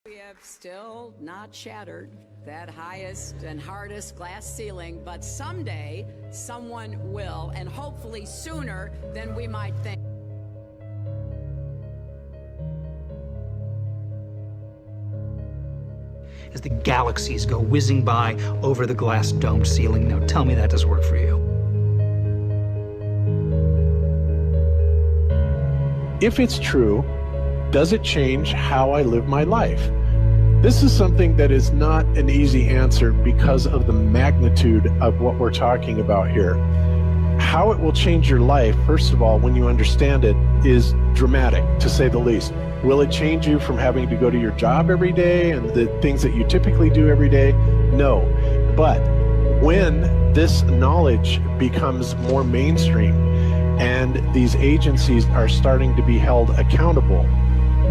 We have still not shattered that highest and hardest glass ceiling, but someday someone will, and hopefully sooner than we might think. As the galaxies go whizzing by over the glass domed ceiling. Now tell me that does work for you. If it's true, does it change how I live my life? This is something that is not an easy answer because of the magnitude of what we're talking about here. How it will change your life, first of all, when you understand it, is dramatic, to say the least. Will it change you from having to go to your job every day and the things that you typically do every day? No. But when this knowledge becomes more mainstream and these agencies are starting to be held accountable,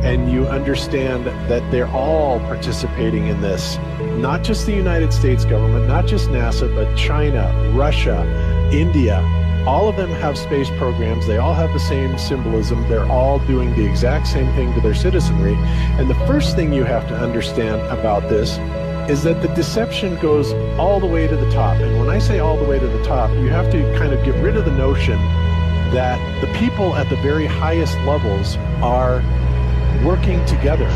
and you understand that they're all participating in this, not just the United States government, not just NASA, but China, Russia, India, all of them have space programs. They all have the same symbolism. They're all doing the exact same thing to their citizenry. And the first thing you have to understand about this is that the deception goes all the way to the top. And when I say all the way to the top, you have to kind of get rid of the notion that the people at the very highest levels are working together.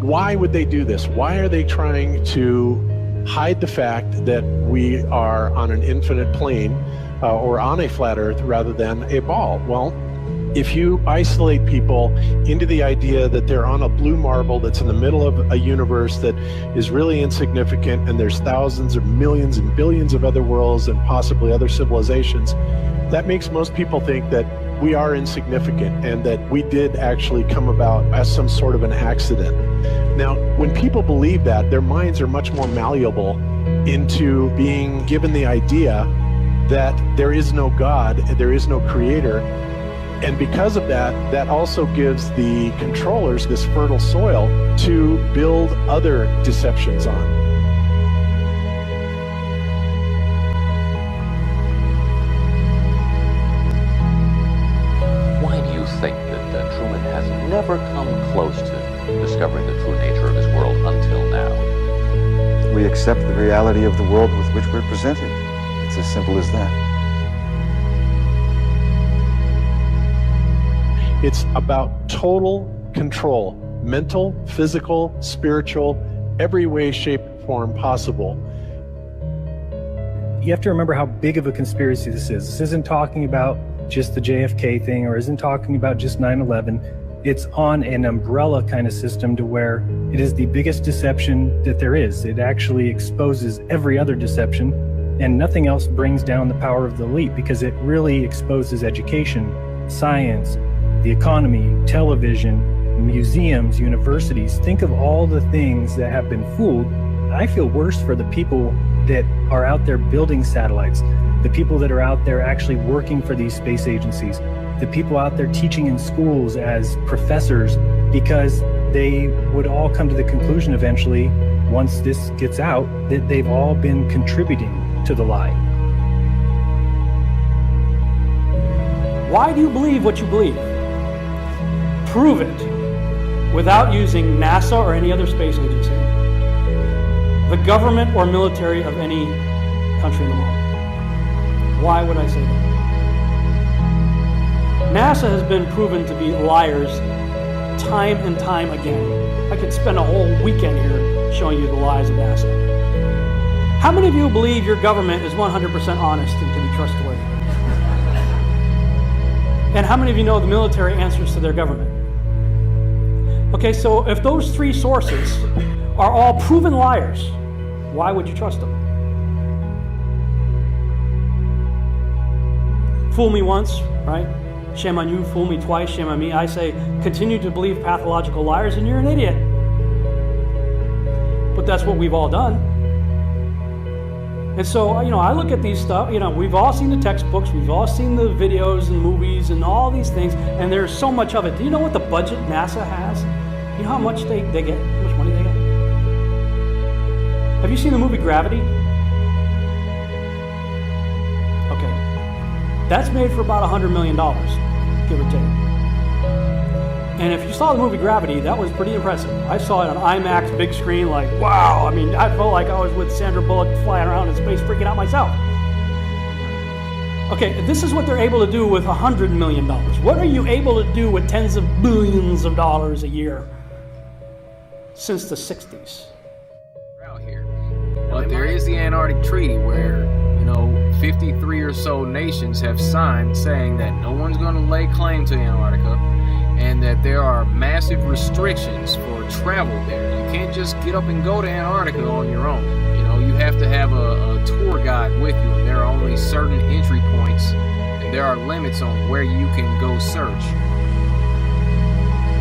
Why would they do this? Why are they trying to hide the fact that we are on an infinite plane or on a flat earth rather than a ball? Well, if you isolate people into the idea that they're on a blue marble that's in the middle of a universe that is really insignificant, and there's thousands or millions and billions of other worlds and possibly other civilizations, that makes most people think that we are insignificant and that we did actually come about as some sort of an accident. Now, when people believe that, their minds are much more malleable into being given the idea that there is no God, there is no creator. And because of that, that also gives the controllers this fertile soil to build other deceptions on. Why do you think that Truman has never come close to discovering the true nature of his world until now? We accept the reality of the world with which we're presented. It's as simple as that. It's about total control, mental, physical, spiritual, every way, shape, form possible. You have to remember how big of a conspiracy this is. This isn't talking about just the JFK thing or isn't talking about just 9/11. It's on an umbrella kind of system to where it is the biggest deception that there is. It actually exposes every other deception, and nothing else brings down the power of the elite because it really exposes education, science, the economy, television, museums, universities. Think of all the things that have been fooled. I feel worse for the people that are out there building satellites, the people that are out there actually working for these space agencies, the people out there teaching in schools as professors, because they would all come to the conclusion eventually, once this gets out, that they've all been contributing to the lie. Why do you believe what you believe? Prove it without using NASA or any other space agency, the government or military of any country in the world. Why would I say that? NASA has been proven to be liars time and time again. I could spend a whole weekend here showing you the lies of NASA. How many of you believe your government is 100% honest and can be trustworthy? And how many of you know the military answers to their government? Okay, so if those three sources are all proven liars, why would you trust them? Fool me once, right? Shame on you. Fool me twice, shame on me. I say, continue to believe pathological liars and you're an idiot. But that's what we've all done. And so, I look at these stuff, we've all seen the textbooks, we've all seen the videos and movies and all these things, and there's so much of it. Do you know what the budget NASA has? You know how much they get, how much money they get? Have you seen the movie Gravity? That's made for about $100 million, give or take. And if you saw the movie Gravity, that was pretty impressive. I saw it on IMAX, big screen, like, wow. I mean, I felt like I was with Sandra Bullock flying around in space, freaking out myself. Okay, this is what they're able to do with $100 million. What are you able to do with tens of billions of dollars a year since the 60s? Out here. But there is the Antarctic Treaty where, 53 or so nations have signed saying that no one's going to lay claim to Antarctica and that there are massive restrictions for travel there. You can't just get up and go to Antarctica on your own. You have to have a tour guide with you, and there are only certain entry points, and there are limits on where you can go search.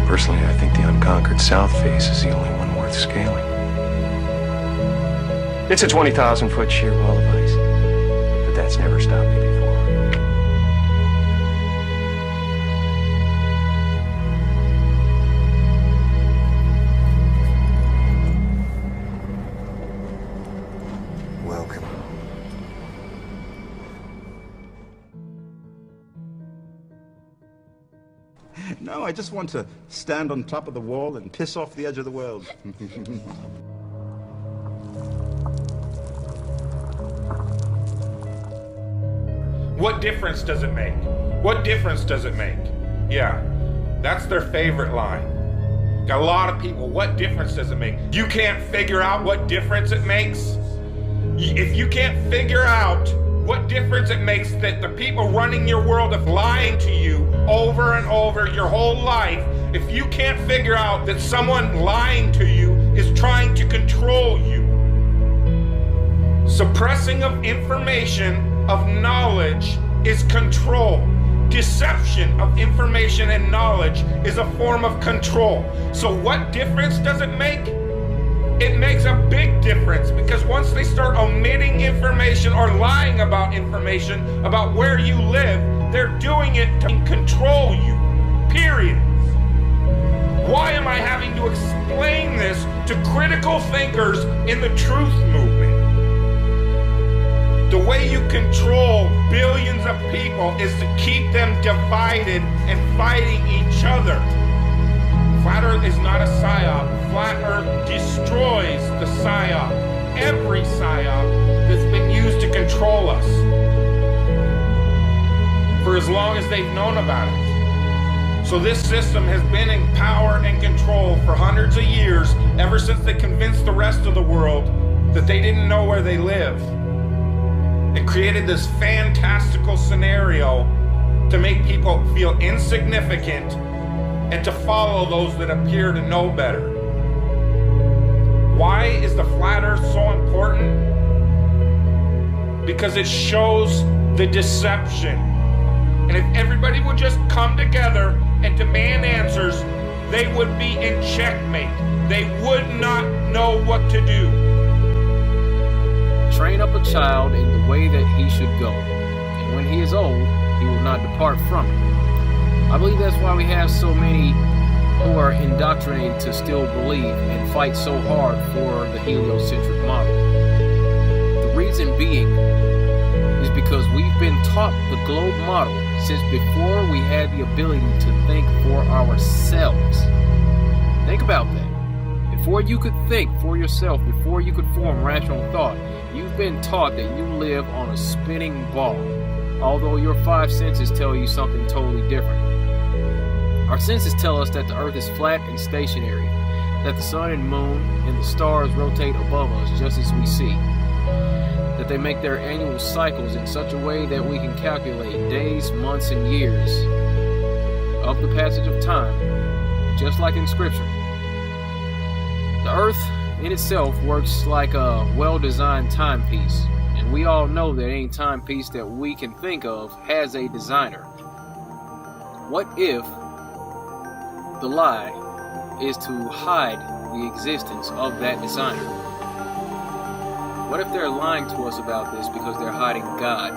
Personally, I think the unconquered South face is the only one worth scaling. It's a 20,000-foot sheer wall of ice, but that's never stopped me before. Welcome. No, I just want to stand on top of the wall and piss off the edge of the world. What difference does it make? What difference does it make? Yeah, that's their favorite line. Got a lot of people, what difference does it make? You can't figure out what difference it makes? If you can't figure out what difference it makes that the people running your world are lying to you over and over your whole life, if you can't figure out that someone lying to you is trying to control you, suppressing of information, of knowledge is control. Deception of information and knowledge is a form of control. So what difference does it make? It makes a big difference, because once they start omitting information or lying about information about where you live, they're doing it to control you, period. Why am I having to explain this to critical thinkers in the truth movement? The way you control billions of people is to keep them divided and fighting each other. Flat Earth is not a psyop. Flat Earth destroys the psyop. Every psyop that's been used to control us for as long as they've known about it. So this system has been in power and control for hundreds of years, ever since they convinced the rest of the world that they didn't know where they live, and created this fantastical scenario to make people feel insignificant and to follow those that appear to know better. Why is the flat earth so important? Because it shows the deception. And if everybody would just come together and demand answers, they would be in checkmate. They would not know what to do. Train up a child in the way that he should go, and when he is old, he will not depart from it. I believe that's why we have so many who are indoctrinated to still believe and fight so hard for the heliocentric model. The reason being is because we've been taught the globe model since before we had the ability to think for ourselves. Think about that. Before you could think for yourself, before you could form rational thought, you've been taught that you live on a spinning ball, although your five senses tell you something totally different. Our senses tell us that the earth is flat and stationary, that the sun and moon and the stars rotate above us just as we see, that they make their annual cycles in such a way that we can calculate days, months, and years of the passage of time, just like in Scripture. The earth in itself works like a well-designed timepiece, and we all know that any timepiece that we can think of has a designer. What if the lie is to hide the existence of that designer? What if they're lying to us about this because they're hiding God?